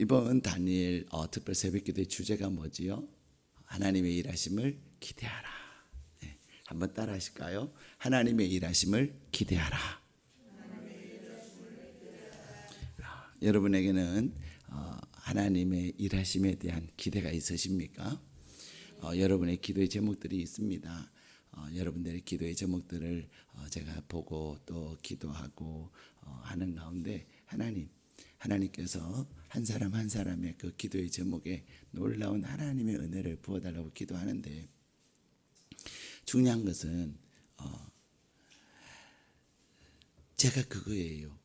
이번 다니엘 특별 새벽기도의 주제가 뭐지요? 하나님의 일하심을 기대하라. 네, 한번 따라 하실까요? 하나님의 일하심을 기대하라. 여러분에게는 하나님의 일하심에 대한 기대가 있으십니까? 여러분의 기도의 제목들이 있습니다. 여러분들의 기도의 제목들을 제가 보고 또 기도하고 하는 가운데 하나님께서 한 사람 한 사람의 그 기도의 제목에 놀라운 하나님의 은혜를 부어달라고 기도하는데, 중요한 것은 제가 그거예요.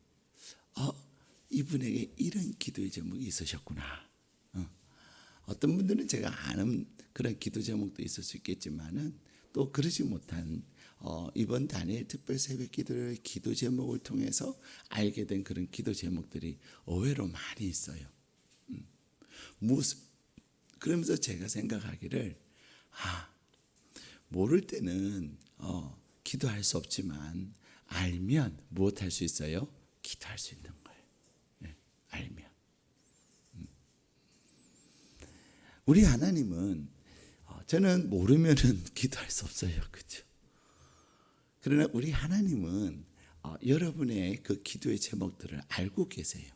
이분에게 이런 기도의 제목이 있으셨구나. 어떤 분들은 제가 아는 그런 기도 제목도 있을 수 있겠지만은 또 그러지 못한 이번 다니엘 특별 새벽 기도의 기도 제목을 통해서 알게 된 그런 기도 제목들이 의외로 많이 있어요. 그러면서 제가 생각하기를 모를 때는 기도할 수 없지만 알면 무엇할 수 있어요? 기도할 수 있는 거예요. 네, 알면. 우리 하나님은 저는 모르면은 기도할 수 없어요. 그렇죠? 그러나 우리 하나님은 여러분의 그 기도의 제목들을 알고 계세요.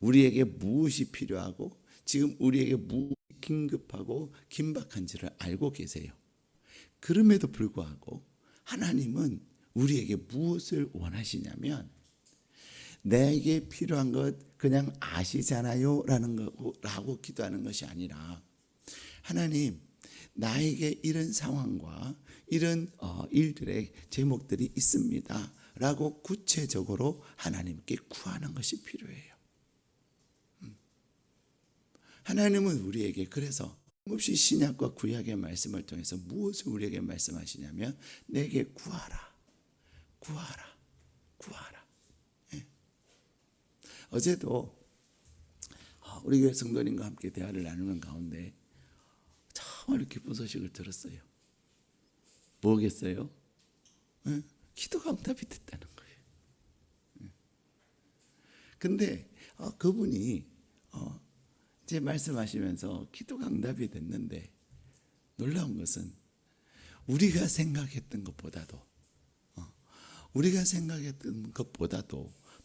우리에게 무엇이 필요하고 지금 우리에게 무엇이 긴급하고 긴박한지를 알고 계세요. 그럼에도 불구하고 하나님은 우리에게 무엇을 원하시냐면, 내게 필요한 것 그냥 아시잖아요 라고 기도하는 것이 아니라, 하나님, 나에게 이런 상황과 이런 일들의 제목들이 있습니다 라고 구체적으로 하나님께 구하는 것이 필요해요. 하나님은 우리에게 그래서 없이 신약과 구약의 말씀을 통해서 무엇을 우리에게 말씀하시냐면, 내게 구하라, 구하라, 구하라. 네. 어제도 우리 교회 성도님과 함께 대화를 나누는 가운데 정말 기쁜 소식을 들었어요. 뭐겠어요? 네? 기도가 응답이 됐다는 거예요. 근데 그분이 이제 말씀하시면서 기도가 응답이 됐는데, 놀라운 것은 우리가 생각했던 것보다도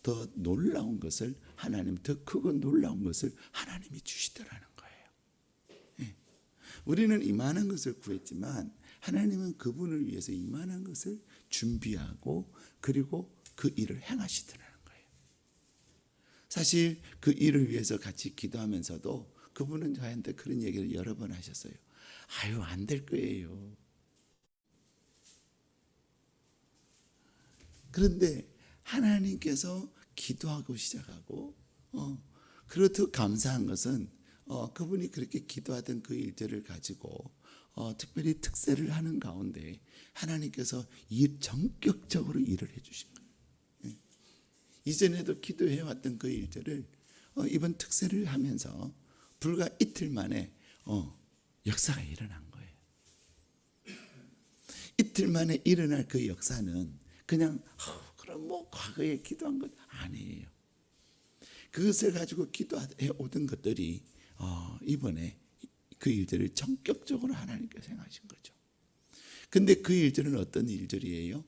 더 놀라운 것을 더 크고 놀라운 것을 하나님이 주시더라는 거예요. 우리는 이만한 것을 구했지만 하나님은 그분을 위해서 이만한 것을 준비하고 그리고 그 일을 행하시더라는 거예요. 사실 그 일을 위해서 같이 기도하면서도 그분은 저한테 그런 얘기를 여러 번 하셨어요. 안 될 거예요. 그런데 하나님께서 기도하고 시작하고 그리고 더 감사한 것은 그분이 그렇게 기도하던 그 일들을 가지고 특별히 특세를 하는 가운데 하나님께서 전격적으로 일을 해주신 거예요. 이전에도 기도해왔던 그 일들을 이번 특세를 하면서 불과 이틀 만에 역사가 일어난 거예요. 이틀 만에 일어날 그 역사는 그냥 그럼 과거에 기도한 것 아니에요. 그것을 가지고 기도해 오던 것들이 이번에 그 일들을 전격적으로 하나님께서 행하신 거죠. 근데 그 일들은 어떤 일들이에요?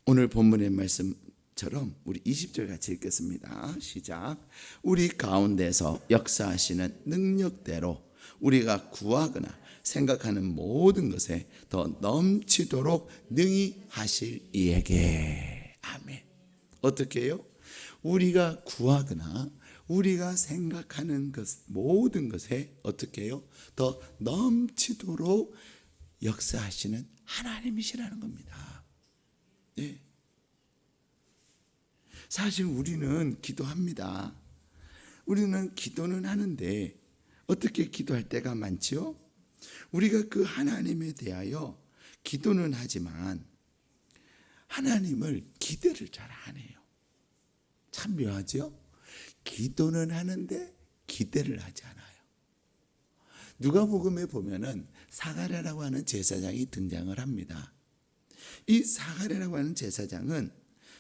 오늘 본문의 말씀처럼 우리 20절 같이 읽겠습니다. 시작. 우리 가운데서 역사하시는 능력대로 우리가 구하거나 생각하는 모든 것에 더 넘치도록 능히 하실 이에게. 아멘. 어떻게 해요? 우리가 구하거나 우리가 생각하는 것 모든 것에 어떻게 해요? 더 넘치도록 역사하시는 하나님이시라는 겁니다. 네. 사실 우리는 기도합니다. 우리는 기도는 하는데 어떻게 기도할 때가 많지요? 우리가 그 하나님에 대하여 기도는 하지만 하나님을 기대를 잘 안 해요. 참 묘하죠? 기도는 하는데 기대를 하지 않아요. 누가복음에 보면은 사가랴라고 하는 제사장이 등장을 합니다. 이 사가랴라고 하는 제사장은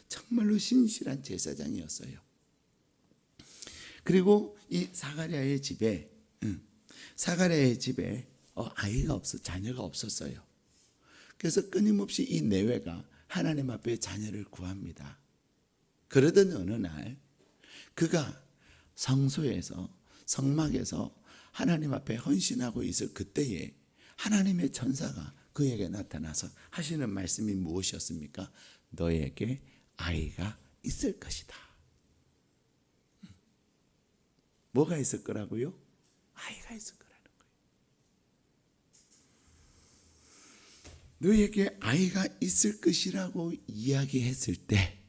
정말로 신실한 제사장이었어요. 그리고 이 사가랴의 집에 아이가 자녀가 없었어요. 그래서 끊임없이 이 내외가 하나님 앞에 자녀를 구합니다. 그러던 어느 날 그가 성소에서 성막에서 하나님 앞에 헌신하고 있을 그때에 하나님의 천사가 그에게 나타나서 하시는 말씀이 무엇이었습니까? 너에게 아이가 있을 것이다. 뭐가 있을 거라고요? 아이가 있을 거라는 거예요. 너에게 아이가 있을 것이라고 이야기했을 때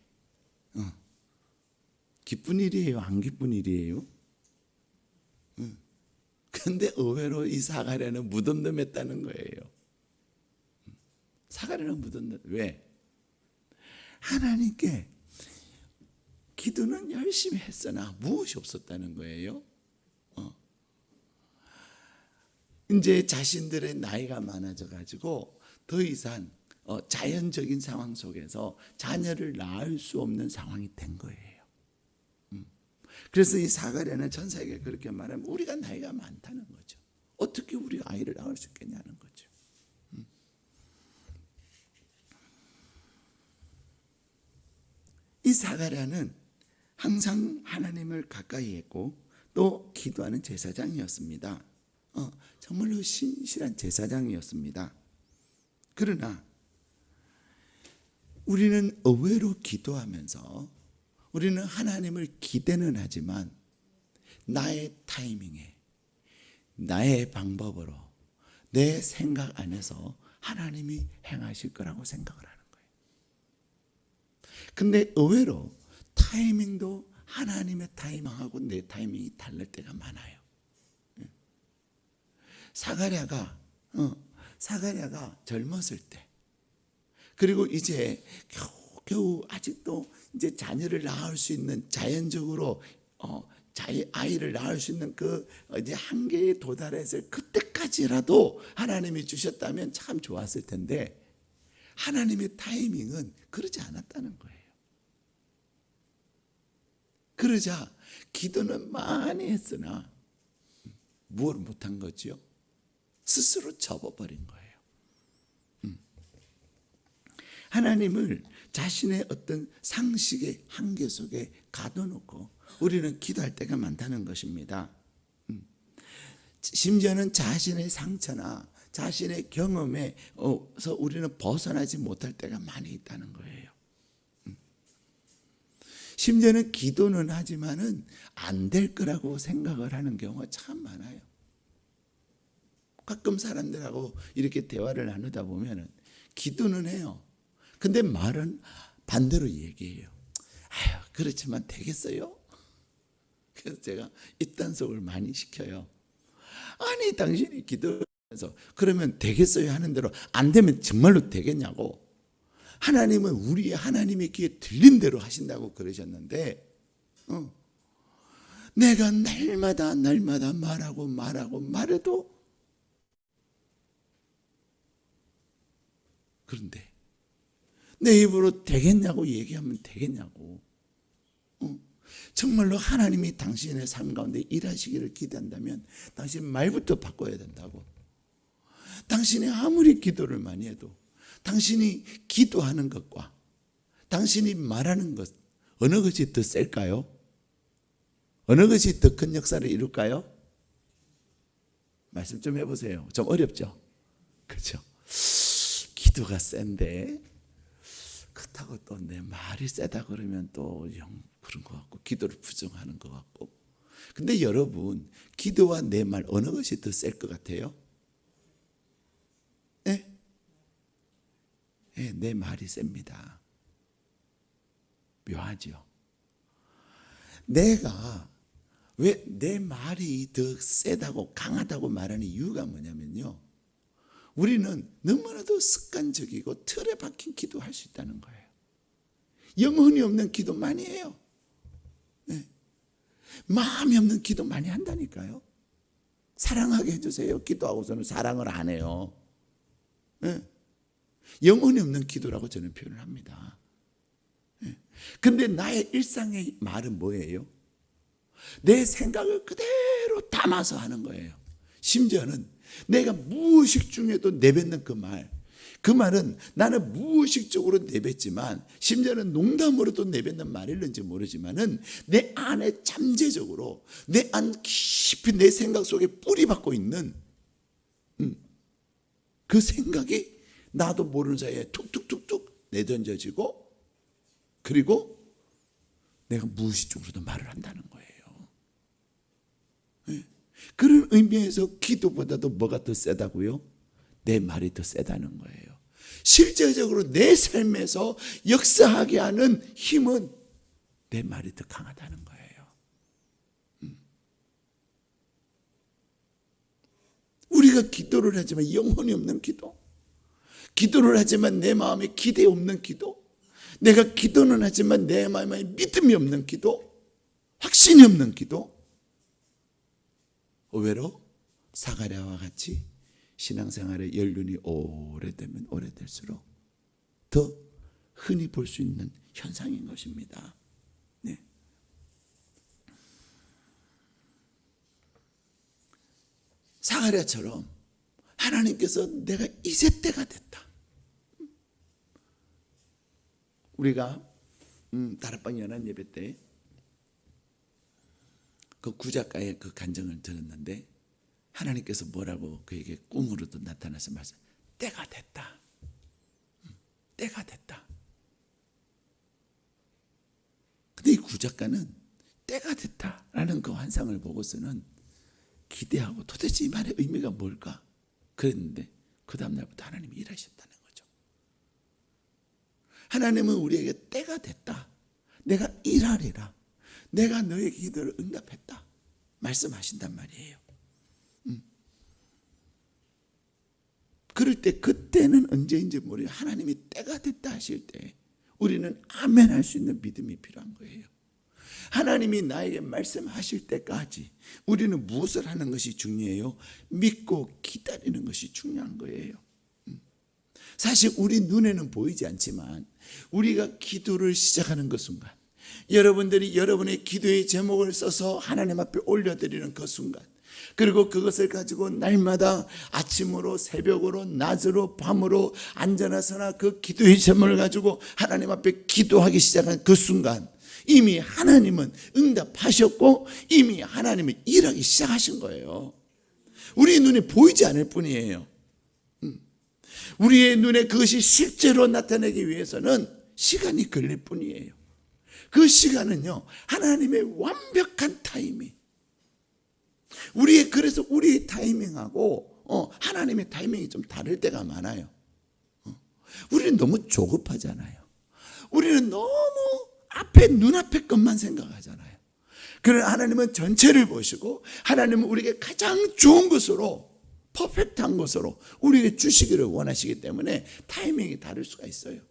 기쁜 일이에요? 안 기쁜 일이에요? 근데 의외로 이 사가랴는 무덤덤했다는 거예요. 사가랴는 무덤덤. 왜? 하나님께 기도는 열심히 했으나 무엇이 없었다는 거예요. 이제 자신들의 나이가 많아져 가지고 더 이상 자연적인 상황 속에서 자녀를 낳을 수 없는 상황이 된 거예요. 그래서 이 사가랴는 천사에게 그렇게 말하면 우리가 나이가 많다는 거죠. 어떻게 우리가 아이를 낳을 수 있겠냐는 거죠. 이 사가랴는 항상 하나님을 가까이 했고 또 기도하는 제사장이었습니다. 정말로 신실한 제사장이었습니다. 그러나 우리는 의외로 기도하면서 우리는 하나님을 기대는 하지만 나의 타이밍에 나의 방법으로 내 생각 안에서 하나님이 행하실 거라고 생각을 하는 거예요. 근데 의외로 타이밍도 하나님의 타이밍하고 내 타이밍이 다를 때가 많아요. 사가랴가 젊었을 때 그리고 이제 겨우 아직도 이제 자녀를 낳을 수 있는 자연적으로 아이를 낳을 수 있는 그 이제 한계에 도달했을 그때까지라도 하나님이 주셨다면 참 좋았을 텐데 하나님의 타이밍은 그러지 않았다는 거예요. 그러자 기도는 많이 했으나 무엇을 못한 거지요? 스스로 접어버린 거예요. 하나님을 자신의 어떤 상식의 한계 속에 가둬놓고 우리는 기도할 때가 많다는 것입니다. 심지어는 자신의 상처나 자신의 경험에서 우리는 벗어나지 못할 때가 많이 있다는 거예요. 심지어는 기도는 하지만은 안 될 거라고 생각을 하는 경우가 참 많아요. 가끔 사람들하고 이렇게 대화를 나누다 보면은 기도는 해요. 근데 말은 반대로 얘기해요. 아유, 그렇지만 되겠어요? 그래서 제가 입단속을 많이 시켜요. 아니, 당신이 기도해서 그러면 되겠어요 하는 대로 안 되면 정말로 되겠냐고. 하나님은 우리의 하나님의 귀에 들린 대로 하신다고 그러셨는데 내가 날마다 말해도 그런데 내 입으로 되겠냐고 얘기하면 되겠냐고. 정말로 하나님이 당신의 삶 가운데 일하시기를 기대한다면 당신 말부터 바꿔야 된다고. 당신이 아무리 기도를 많이 해도 당신이 기도하는 것과 당신이 말하는 것 어느 것이 더 셀까요? 어느 것이 더 큰 역사를 이룰까요? 말씀 좀 해보세요. 좀 어렵죠? 그렇죠? 기도가 센데 그렇다고 또 내 말이 세다 그러면 또 그런 것 같고 기도를 부정하는 것 같고. 근데 여러분 기도와 내 말 어느 것이 더 셀 것 같아요? 네? 네, 내 말이 셉니다. 묘하죠? 내가 왜 내 말이 더 세다고 강하다고 말하는 이유가 뭐냐면요, 우리는 너무나도 습관적이고 틀에 박힌 기도할 수 있다는 거예요. 영혼이 없는 기도 많이 해요. 네. 마음이 없는 기도 많이 한다니까요. 사랑하게 해주세요 기도하고서는 사랑을 안 해요. 네. 영혼이 없는 기도라고 저는 표현을 합니다. 그런데 나의 일상의 말은 뭐예요? 내 생각을 그대로 담아서 하는 거예요. 심지어는 내가 무의식 중에도 내뱉는 그 말은 나는 무의식적으로 내뱉지만 심지어는 농담으로도 내뱉는 말일는지 모르지만은 내 안에 잠재적으로 내 안 깊이 내 생각 속에 뿌리 박고 있는 그 생각이 나도 모르는 사이에 툭툭툭툭 내던져지고 그리고 내가 무의식적으로도 말을 한다는 거예요. 그런 의미에서 기도보다도 뭐가 더 세다고요? 내 말이 더 세다는 거예요. 실제적으로 내 삶에서 역사하게 하는 힘은 내 말이 더 강하다는 거예요. 우리가 기도를 하지만 영혼이 없는 기도, 기도를 하지만 내 마음에 기대 없는 기도, 내가 기도는 하지만 내 마음에 믿음이 없는 기도, 확신이 없는 기도, 의외로 사가랴와 같이 신앙생활의 연륜이 오래되면 오래될수록 더 흔히 볼 수 있는 현상인 것입니다. 네. 사가랴처럼 하나님께서 내가 이제 때가 됐다. 우리가 다락방 연합 예배 때 그 구작가의 그 간증을 들었는데 하나님께서 뭐라고 그에게 꿈으로도 나타나서 말씀, 때가 됐다. 때가 됐다. 근데 이 구작가는 때가 됐다라는 그 환상을 보고서는 기대하고 도대체 이 말의 의미가 뭘까? 그랬는데 그 다음날부터 하나님이 일하셨다는 거죠. 하나님은 우리에게 때가 됐다. 내가 일하리라. 내가 너의 기도를 응답했다. 말씀하신단 말이에요. 그럴 때 그때는 언제인지 모르요. 하나님이 때가 됐다 하실 때 우리는 아멘 할 수 있는 믿음이 필요한 거예요. 하나님이 나에게 말씀하실 때까지 우리는 무엇을 하는 것이 중요해요? 믿고 기다리는 것이 중요한 거예요. 사실 우리 눈에는 보이지 않지만 우리가 기도를 시작하는 그 순간, 여러분들이 여러분의 기도의 제목을 써서 하나님 앞에 올려드리는 그 순간, 그리고 그것을 가지고 날마다 아침으로 새벽으로 낮으로 밤으로 앉아나서나 그 기도의 제목을 가지고 하나님 앞에 기도하기 시작한 그 순간 이미 하나님은 응답하셨고 이미 하나님은 일하기 시작하신 거예요. 우리 눈에 보이지 않을 뿐이에요. 우리의 눈에 그것이 실제로 나타내기 위해서는 시간이 걸릴 뿐이에요. 그 시간은요, 하나님의 완벽한 타이밍. 그래서 우리의 타이밍하고 하나님의 타이밍이 좀 다를 때가 많아요. 우리는 너무 조급하잖아요. 우리는 너무 눈앞의 것만 생각하잖아요. 그러나 하나님은 전체를 보시고 하나님은 우리에게 가장 좋은 것으로, 퍼펙트한 것으로 우리에게 주시기를 원하시기 때문에 타이밍이 다를 수가 있어요.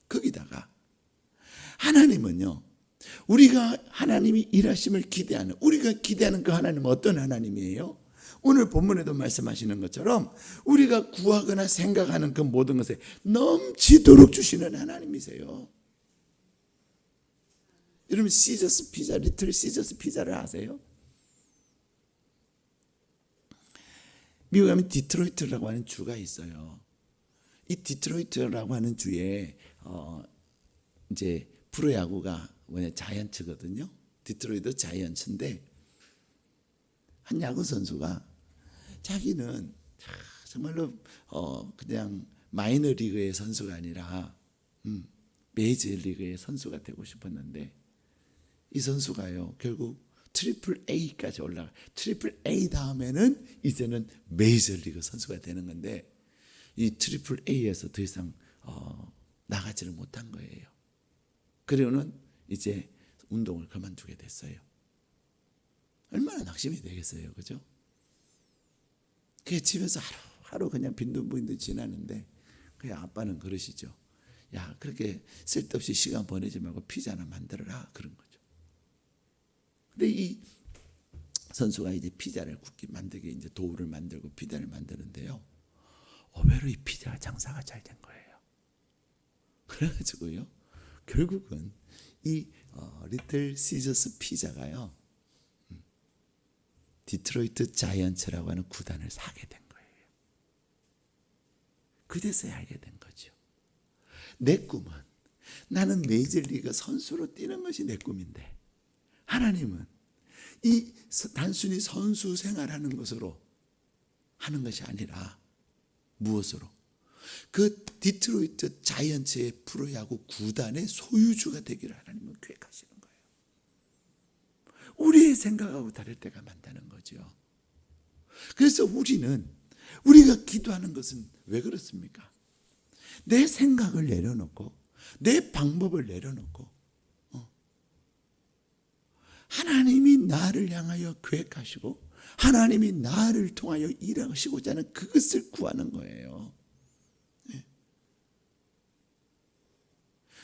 거기다가 하나님은요, 우리가 하나님이 일하심을 기대하는, 우리가 기대하는 그 하나님은 어떤 하나님이에요? 오늘 본문에도 말씀하시는 것처럼 우리가 구하거나 생각하는 그 모든 것에 넘치도록 주시는 하나님이세요. 여러분 시저스 피자, 리틀 시저스 피자를 아세요? 미국에 가면 디트로이트라고 하는 주가 있어요. 이 디트로이트라고 하는 주에 이제 프로야구가 자이언츠거든요. 디트로이트 자이언츠인데 한 야구 선수가 자기는 정말로 그냥 마이너리그의 선수가 아니라 메이저리그의 선수가 되고 싶었는데 이 선수가요 결국 트리플 A까지 올라가. 트리플 A 다음에는 이제는 메이저리그 선수가 되는 건데 이 트리플 A에서 더 이상 나가지를 못한 거예요. 그리고는 이제 운동을 그만두게 됐어요. 얼마나 낙심이 되겠어요, 그죠? 그 집에서 하루 그냥 빈둥빈둥 지나는데 그 아빠는 그러시죠. 야, 그렇게 쓸데없이 시간 보내지 말고 피자 하나 만들어라, 그런 거죠. 근데 이 선수가 이제 피자를 만들게 이제 도우를 만들고 피자를 만드는데요. 의외로 이 피자가 장사가 잘 된 거예요. 그래가지고요, 결국은 이 리틀 시저스 피자가요, 디트로이트 자이언츠라고 하는 구단을 사게 된 거예요. 그제서야 알게 된 거죠. 내 꿈은 나는 메이저리그 선수로 뛰는 것이 내 꿈인데 하나님은 이 단순히 선수 생활하는 것으로 하는 것이 아니라 무엇으로? 그 디트로이트 자이언츠의 프로야구 구단의 소유주가 되기를 하나님은 계획하시는 거예요. 우리의 생각하고 다를 때가 많다는 거죠. 그래서 우리가 기도하는 것은 왜 그렇습니까? 내 생각을 내려놓고 내 방법을 내려놓고 하나님이 나를 향하여 계획하시고 하나님이 나를 통하여 일하시고자 하는 그것을 구하는 거예요.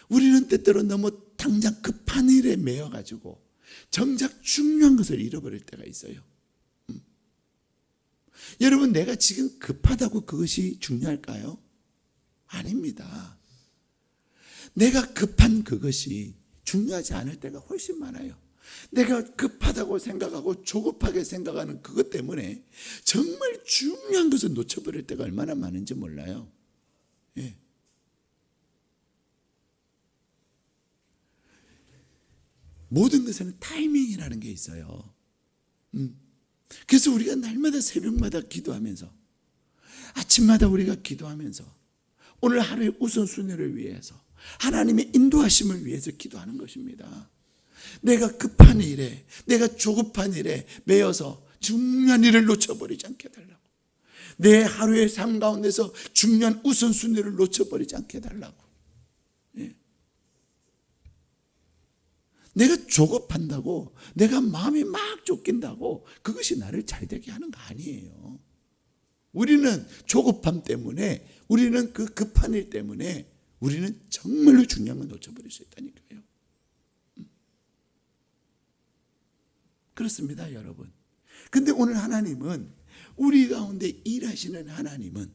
우리는 때때로 너무 당장 급한 일에 매여가지고 정작 중요한 것을 잃어버릴 때가 있어요. 여러분, 내가 지금 급하다고 그것이 중요할까요? 아닙니다. 내가 급한 그것이 중요하지 않을 때가 훨씬 많아요. 내가 급하다고 생각하고 조급하게 생각하는 그것 때문에 정말 중요한 것을 놓쳐버릴 때가 얼마나 많은지 몰라요. 예. 모든 것에는 타이밍이라는 게 있어요. 그래서 우리가 날마다 새벽마다 기도하면서 아침마다 우리가 기도하면서 오늘 하루의 우선순위를 위해서 하나님의 인도하심을 위해서 기도하는 것입니다. 내가 급한 일에 내가 조급한 일에 매여서 중요한 일을 놓쳐버리지 않게 해달라고, 내 하루의 삶 가운데서 중요한 우선순위를 놓쳐버리지 않게 해달라고. 예. 내가 조급한다고 내가 마음이 막 쫓긴다고 그것이 나를 잘되게 하는 거 아니에요. 우리는 조급함 때문에, 우리는 그 급한 일 때문에 우리는 정말로 중요한 걸 놓쳐버릴 수 있다니까요. 그렇습니다, 여러분. 근데 오늘 하나님은, 우리 가운데 일하시는 하나님은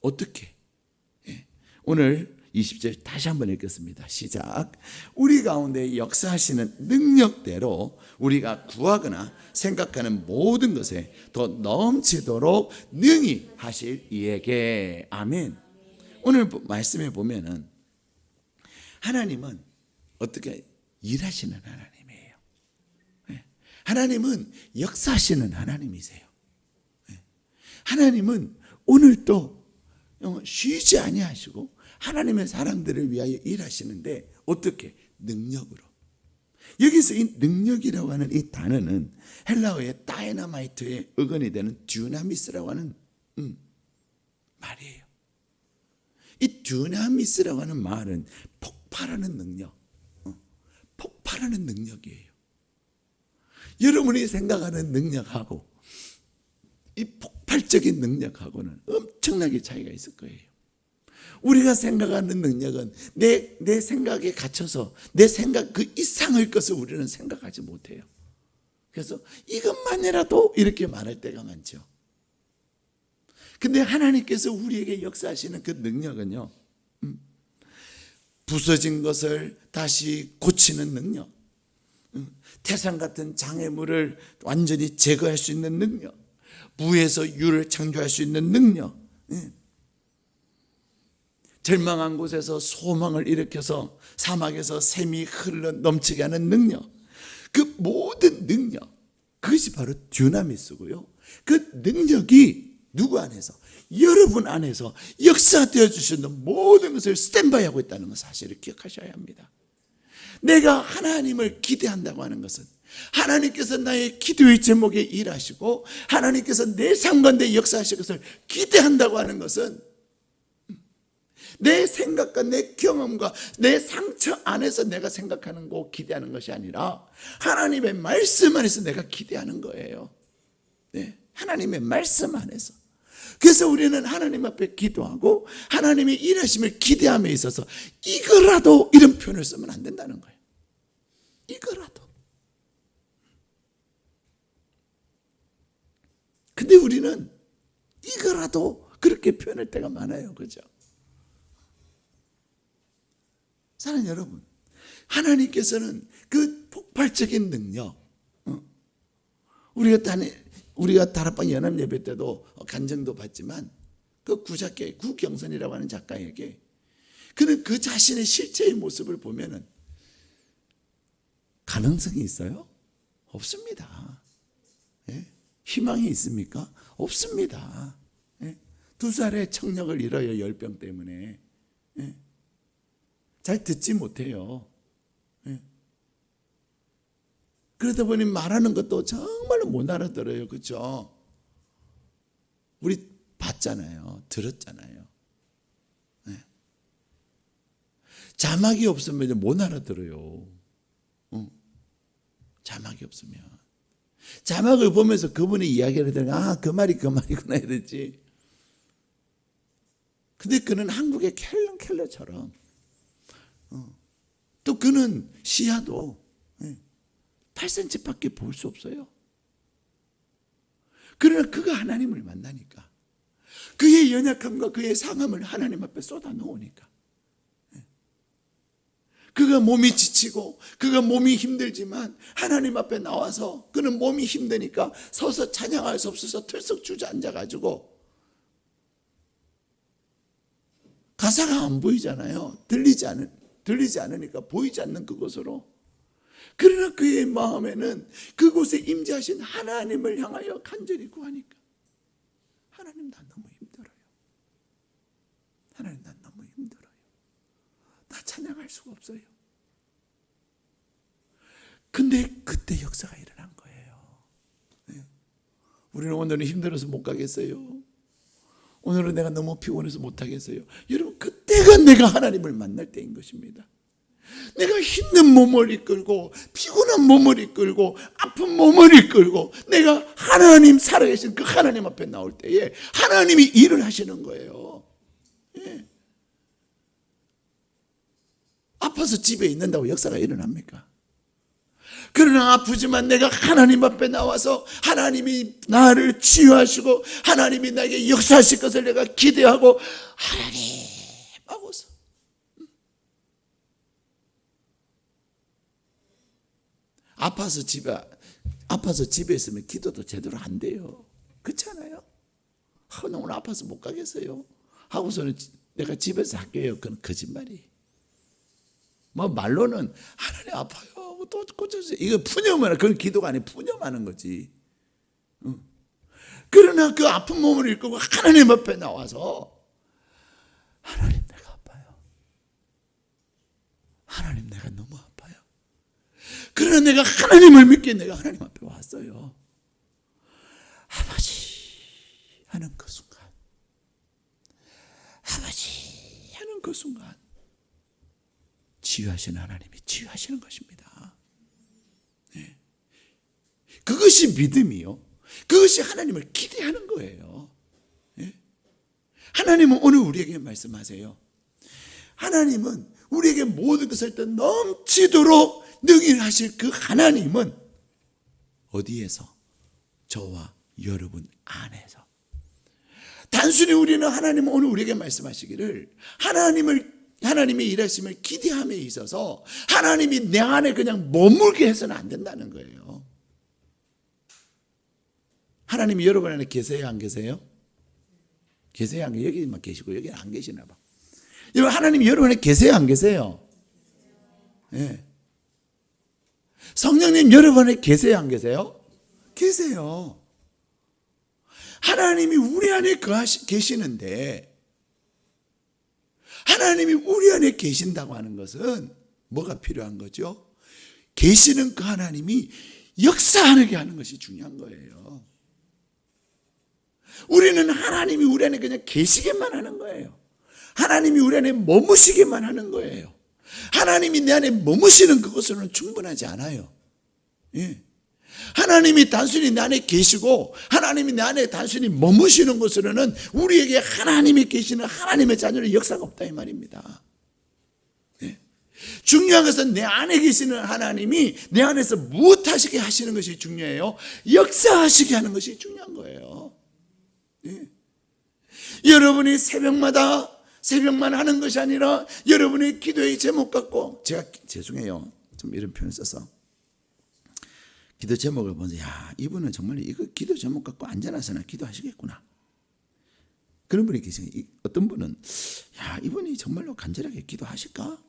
어떻게? 오늘 20절 다시 한번 읽겠습니다. 시작. 우리 가운데 역사하시는 능력대로 우리가 구하거나 생각하는 모든 것에 더 넘치도록 능히 하실 이에게. 아멘. 오늘 말씀에 보면은 하나님은 어떻게 일하시는 하나님이에요. 하나님은 역사하시는 하나님이세요. 하나님은 오늘도 쉬지 아니하시고 하나님의 사람들을 위하여 일하시는데 어떻게? 능력으로. 여기서 이 능력이라고 하는 이 단어는 헬라어의 다이너마이트의 어근이 되는 듀나미스라고 하는 말이에요. 이 듀나미스라고 하는 말은 폭발하는 능력, 폭발하는 능력이에요. 여러분이 생각하는 능력하고 이 폭발적인 능력하고는 엄청나게 차이가 있을 거예요. 우리가 생각하는 능력은 내 생각에 갇혀서 내 생각 그 이상의 것을 우리는 생각하지 못해요. 그래서 이것만이라도 이렇게 말할 때가 많죠. 근데 하나님께서 우리에게 역사하시는 그 능력은요, 부서진 것을 다시 고치는 능력, 태산 같은 장애물을 완전히 제거할 수 있는 능력, 무에서 유를 창조할 수 있는 능력, 절망한 곳에서 소망을 일으켜서 사막에서 샘이 흘러 넘치게 하는 능력, 그 모든 능력, 그것이 바로 듀나미스고요. 그 능력이 누구 안에서? 여러분 안에서 역사되어 주시는 모든 것을 스탠바이하고 있다는 것, 사실을 기억하셔야 합니다. 내가 하나님을 기대한다고 하는 것은 하나님께서 나의 기도의 제목에 일하시고 하나님께서 내 삶 가운데 역사하실 것을 기대한다고 하는 것은 내 생각과 내 경험과 내 상처 안에서 내가 생각하는 거 기대하는 것이 아니라 하나님의 말씀 안에서 내가 기대하는 거예요. 네, 하나님의 말씀 안에서. 그래서 우리는 하나님 앞에 기도하고 하나님의 일하심을 기대함에 있어서 이거라도, 이런 표현을 쓰면 안 된다는 거예요. 이거라도. 근데 우리는 이거라도 그렇게 표현할 때가 많아요. 그죠? 사랑하는 여러분, 하나님께서는 그 폭발적인 능력, 우리가 다락방 연합 예배 때도 간증도 받지만 그 구작계 구경선이라고 하는 작가에게 그는 그 자신의 실제의 모습을 보면은 가능성이 있어요? 없습니다. 예? 희망이 있습니까? 없습니다. 예? 2살에 청력을 잃어요. 열병 때문에. 예? 잘 듣지 못해요. 예? 그러다 보니 말하는 것도 정말로 못 알아들어요. 그렇죠? 우리 봤잖아요. 들었잖아요. 예? 자막이 없으면 이제 못 알아들어요. 자막이 없으면. 자막을 보면서 그분의 이야기를 들으면 그 말이 그 말이구나 이러지. 근데 그는 한국의 켈런 켈러처럼 또 그는 시야도 8cm밖에 볼 수 없어요. 그러나 그가 하나님을 만나니까 그의 연약함과 그의 상함을 하나님 앞에 쏟아 놓으니까 그가 몸이 지치고 그가 몸이 힘들지만 하나님 앞에 나와서 그는 몸이 힘드니까 서서 찬양할 수 없어서 털썩 주저앉아가지고 가사가 안 보이잖아요. 들리지 않으니까 보이지 않는 그곳으로. 그러나 그의 마음에는 그곳에 임재하신 하나님을 향하여 간절히 구하니까 하나님 난 너무 힘들어요. 하나님 난 너무 힘들어요. 나 찬양할 수가 없어요. 근데 그때 역사가 일어난 거예요. 우리는 오늘은 힘들어서 못 가겠어요. 오늘은 내가 너무 피곤해서 못 하겠어요. 여러분 그때가 내가 하나님을 만날 때인 것입니다. 내가 힘든 몸을 이끌고 피곤한 몸을 이끌고 아픈 몸을 이끌고 내가 하나님 살아계신 그 하나님 앞에 나올 때에 하나님이 일을 하시는 거예요. 예. 아파서 집에 있는다고 역사가 일어납니까? 그러나 아프지만 내가 하나님 앞에 나와서 하나님이 나를 치유하시고 하나님이 나에게 역사하실 것을 내가 기대하고 하나님 하고서 아파서 집에 있으면 기도도 제대로 안 돼요. 그렇잖아요. 나 오늘 아파서 못 가겠어요 하고서는 내가 집에서 할게요. 그건 거짓말이. 말로는 하나님 아파요. 또 고쳐주세요. 이거 푸념하는 그건 기도가 아니고 푸념하는 거지. 그러나 그 아픈 몸을 이끌고 하나님 앞에 나와서 하나님 내가 아파요. 하나님 내가 너무 아파요. 그러나 내가 하나님을 믿기에 내가 하나님 앞에 왔어요. 아버지 하는 그 순간, 아버지 하는 그 순간 치유하시는 하나님이 치유하시는 것입니다. 네. 그것이 믿음이요. 그것이 하나님을 기대하는 거예요. 네. 하나님은 오늘 우리에게 말씀하세요. 하나님은 우리에게 모든 것을 더 넘치도록 능히 하실 그 하나님은 어디에서? 저와 여러분 안에서. 단순히 우리는 하나님은 오늘 우리에게 말씀하시기를 하나님의 일하심을 기대함에 있어서 하나님이 내 안에 그냥 머물게 해서는 안 된다는 거예요. 하나님이 여러분 안에 계세요? 안 계세요? 계세요? 안 계세요? 여기만 계시고 여기는 안 계시나 봐. 여러분 하나님이 여러분 안에 계세요? 안 계세요? 네. 성령님 여러분 안에 계세요? 안 계세요? 계세요. 하나님이 우리 안에 계시는데 하나님이 우리 안에 계신다고 하는 것은 뭐가 필요한 거죠? 계시는 그 하나님이 역사하게 하는 것이 중요한 거예요. 우리는 하나님이 우리 안에 그냥 계시게만 하는 거예요. 하나님이 우리 안에 머무시게만 하는 거예요. 하나님이 내 안에 머무시는 그것으로는 충분하지 않아요. 예. 하나님이 단순히 내 안에 계시고 하나님이 내 안에 단순히 머무시는 것으로는 우리에게 하나님이 계시는 하나님의 자녀의 역사가 없다 이 말입니다. 네. 중요한 것은 내 안에 계시는 하나님이 내 안에서 무엇하시게 하시는 것이 중요해요. 역사하시게 하는 것이 중요한 거예요. 네. 여러분이 새벽만 하는 것이 아니라 여러분의 기도의 제목 갖고 제가 죄송해요. 좀 이런 표현을 써서 기도 제목을 보면서 야, 이분은 정말 이거 기도 제목 갖고 앉아나서나 기도하시겠구나. 그런 분이 계세요. 어떤 분은 야, 이분이 정말로 간절하게 기도하실까?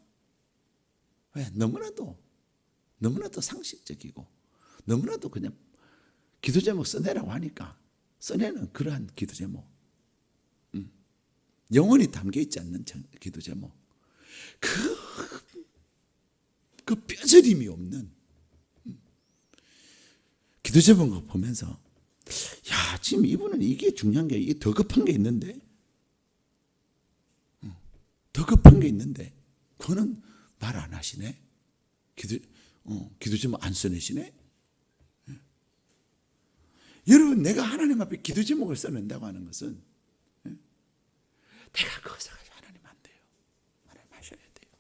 왜? 너무나도 상식적이고 너무나도 그냥 기도 제목 써내라고 하니까 써내는 그러한 기도 제목, 영혼이 담겨있지 않는 기도 제목, 그 뼈저림이 없는 기도 제목을 보면서 야, 지금 이분은 이게 중요한 게 이게 더 급한 게 있는데 그거는 말 안 하시네. 기도 제목 안 써내시네. 여러분, 내가 하나님 앞에 기도 제목을 써낸다고 하는 것은 내가 그것을 가지고 하나님 안 돼요. 하나님 하셔야 돼요.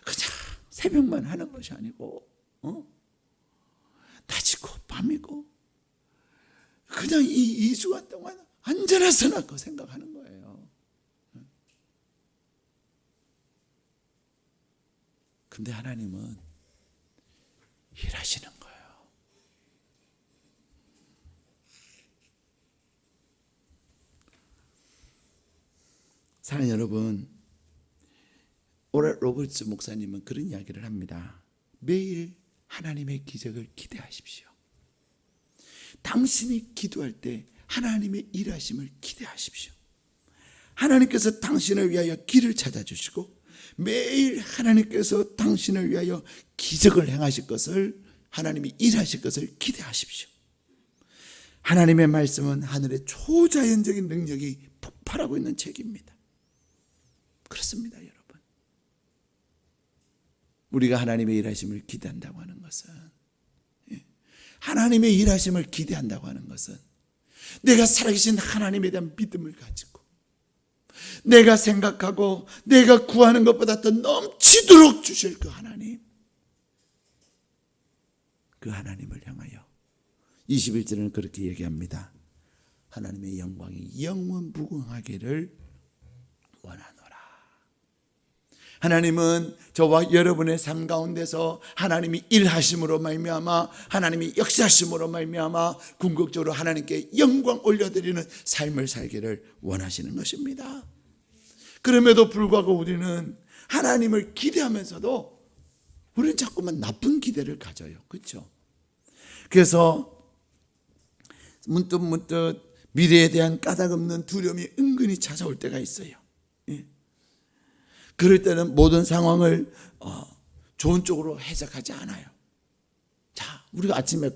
그냥 새벽만 하는 것이 아니고 낮이고 밤이고 그냥 이 2주간 동안 앉아나서나 그 생각하는 거예요. 근데 하나님은 일하시는 거예요. 사랑하는 여러분, 오랄 로버츠 목사님은 그런 이야기를 합니다. 매일 하나님의 기적을 기대하십시오. 당신이 기도할 때 하나님의 일하심을 기대하십시오. 하나님께서 당신을 위하여 길을 찾아주시고 매일 하나님께서 당신을 위하여 기적을 행하실 것을, 하나님이 일하실 것을 기대하십시오. 하나님의 말씀은 하늘의 초자연적인 능력이 폭발하고 있는 책입니다. 그렇습니다, 여러분. 우리가 하나님의 일하심을 기대한다고 하는 것은, 하나님의 일하심을 기대한다고 하는 것은 내가 살아계신 하나님에 대한 믿음을 가지고 내가 생각하고 내가 구하는 것보다 더 넘치도록 주실 그 하나님, 그 하나님을 향하여 21절은 그렇게 얘기합니다. 하나님의 영광이 영원무궁하기를 원하노라. 하나님은 저와 여러분의 삶 가운데서 하나님이 일하심으로 말미암아, 하나님이 역사하심으로 말미암아 궁극적으로 하나님께 영광 올려드리는 삶을 살기를 원하시는 것입니다. 그럼에도 불구하고 우리는 하나님을 기대하면서도 우리는 자꾸만 나쁜 기대를 가져요. 그렇죠? 그래서 문득 미래에 대한 까닭없는 두려움이 은근히 찾아올 때가 있어요. 그럴 때는 모든 상황을 좋은 쪽으로 해석하지 않아요. 자, 우리가 아침에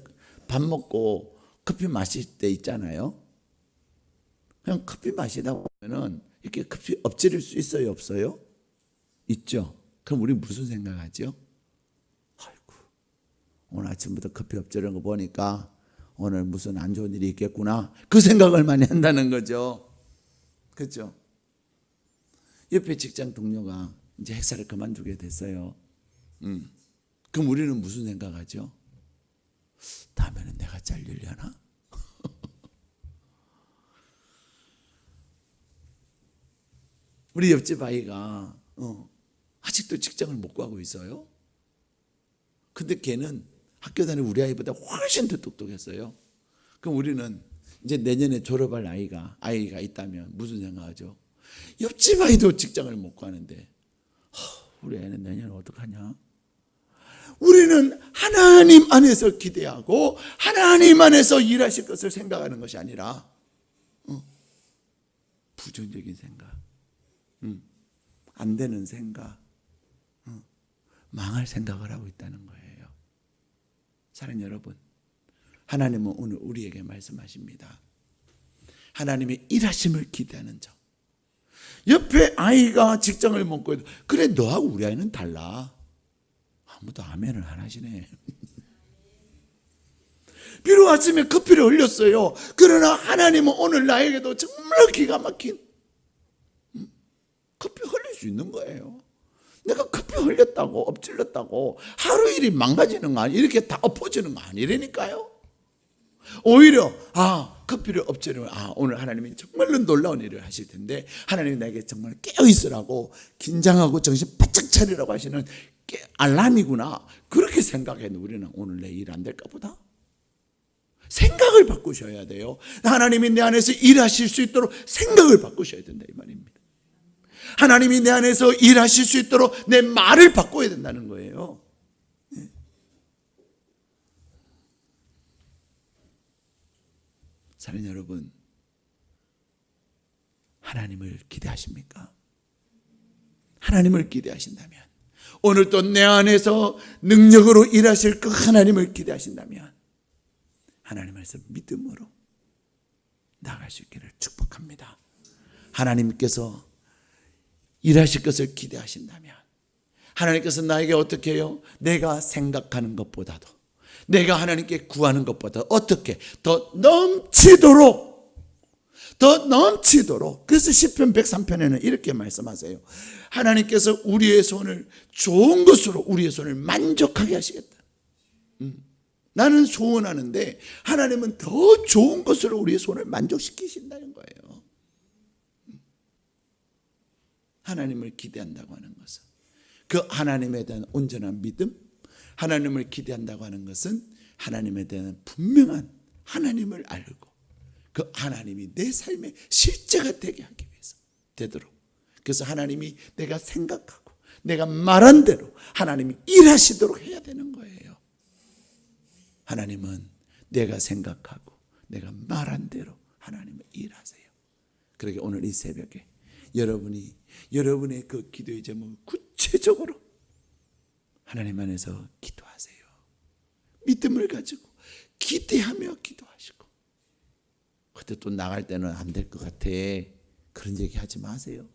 밥 먹고 커피 마실 때 있잖아요. 그냥 커피 마시다 보면은 이렇게 커피 엎질릴 수 있어요, 없어요? 있죠. 그럼 우리 무슨 생각하죠? 아이고, 오늘 아침부터 커피 엎질린 거 보니까 오늘 무슨 안 좋은 일이 있겠구나. 그 생각을 많이 한다는 거죠. 그렇죠? 옆에 직장 동료가 이제 회사를 그만두게 됐어요. 그럼 우리는 무슨 생각하죠? 다음에는 내가 잘리려나? 우리 옆집 아이가 아직도 직장을 못 구하고 있어요. 근데 걔는 학교 다니는 우리 아이보다 훨씬 더 똑똑했어요. 그럼 우리는 이제 내년에 졸업할 아이가 있다면 무슨 생각하죠? 옆집 아이도 직장을 못 구하는데 우리 애는 내년에 어떡하냐? 우리는 하나님 안에서 기대하고 하나님 안에서 일하실 것을 생각하는 것이 아니라 부정적인 생각, 안 되는 생각, 망할 생각을 하고 있다는 거예요. 사랑하는 여러분, 하나님은 오늘 우리에게 말씀하십니다. 하나님의 일하심을 기대하는 점. 옆에 아이가 직장을 못 구해도 그래, 너하고 우리 아이는 달라. 아무도 아멘을 안 하시네. 비록 아침에 커피를 흘렸어요. 그러나 하나님은 오늘 나에게도 정말 기가 막힌 커피 흘릴 수 있는 거예요. 내가 커피 흘렸다고 엎질렀다고 하루 일이 망가지는 거 아니, 이렇게 다 엎어지는 거 아니라니까요. 오히려 커피를 엎지르면 오늘 하나님이 정말로 놀라운 일을 하실 텐데 하나님이 나에게 정말 깨어있으라고, 긴장하고 정신 바짝 차리라고 하시는 알람이구나 그렇게 생각했는데 우리는 오늘 내 일 안 될까 보다. 생각을 바꾸셔야 돼요. 하나님이 내 안에서 일하실 수 있도록 생각을 바꾸셔야 된다 이 말입니다. 하나님이 내 안에서 일하실 수 있도록 내 말을 바꿔야 된다는 거예요. 사랑하는 여러분, 하나님을 기대하십니까? 하나님을 기대하신다면, 오늘 또 내 안에서 능력으로 일하실 그 하나님을 기대하신다면 하나님께서 믿음으로 나아갈 수 있기를 축복합니다. 하나님께서 일하실 것을 기대하신다면 하나님께서 나에게 어떻게 해요? 내가 생각하는 것보다도, 내가 하나님께 구하는 것보다 어떻게 더 넘치도록, 그래서 시편 103편에는 이렇게 말씀하세요. 하나님께서 우리의 손을 좋은 것으로 우리의 손을 만족하게 하시겠다. 나는 소원하는데 하나님은 더 좋은 것으로 우리의 손을 만족시키신다는 거예요. 하나님을 기대한다고 하는 것은, 그 하나님에 대한 온전한 믿음, 하나님을 기대한다고 하는 것은 하나님에 대한 분명한 하나님을 알고 그 하나님이 내 삶의 실제가 되게 하기 위해서 되도록, 그래서 하나님이 내가 생각하고 내가 말한 대로 하나님이 일하시도록 해야 되는 거예요. 하나님은 내가 생각하고 내가 말한 대로 하나님은 일하세요. 그러게 오늘 이 새벽에 여러분의 그 기도의 제목을 구체적으로 하나님 안에서 기도하세요. 믿음을 가지고 기대하며 기도하시고, 그때 또 나갈 때는 안 될 것 같아 그런 얘기 하지 마세요.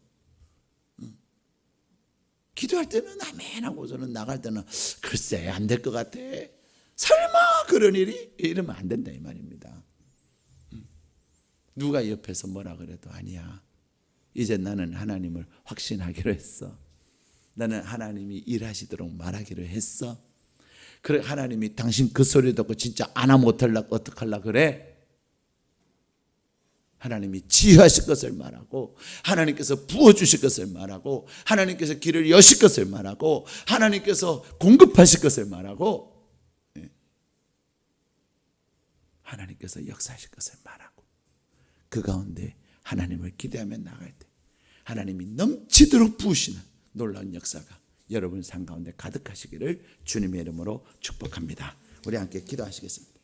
기도할 때는 아멘 하고서는 나갈 때는 글쎄 안 될 것 같아, 설마 그런 일이, 이러면 안 된다 이 말입니다. 누가 옆에서 뭐라 그래도 아니야, 이제 나는 하나님을 확신하기로 했어. 나는 하나님이 일하시도록 말하기로 했어. 그래, 하나님이 당신 그 소리 듣고 진짜 안 하면 어떡하려고 그래? 하나님이 치유하실 것을 말하고, 하나님께서 부어주실 것을 말하고, 하나님께서 길을 여실 것을 말하고, 하나님께서 공급하실 것을 말하고, 하나님께서 역사하실 것을 말하고, 그 가운데 하나님을 기대하며 나갈 때 하나님이 넘치도록 부으시는 놀라운 역사가 여러분 삶 가운데 가득하시기를 주님의 이름으로 축복합니다. 우리 함께 기도하시겠습니다.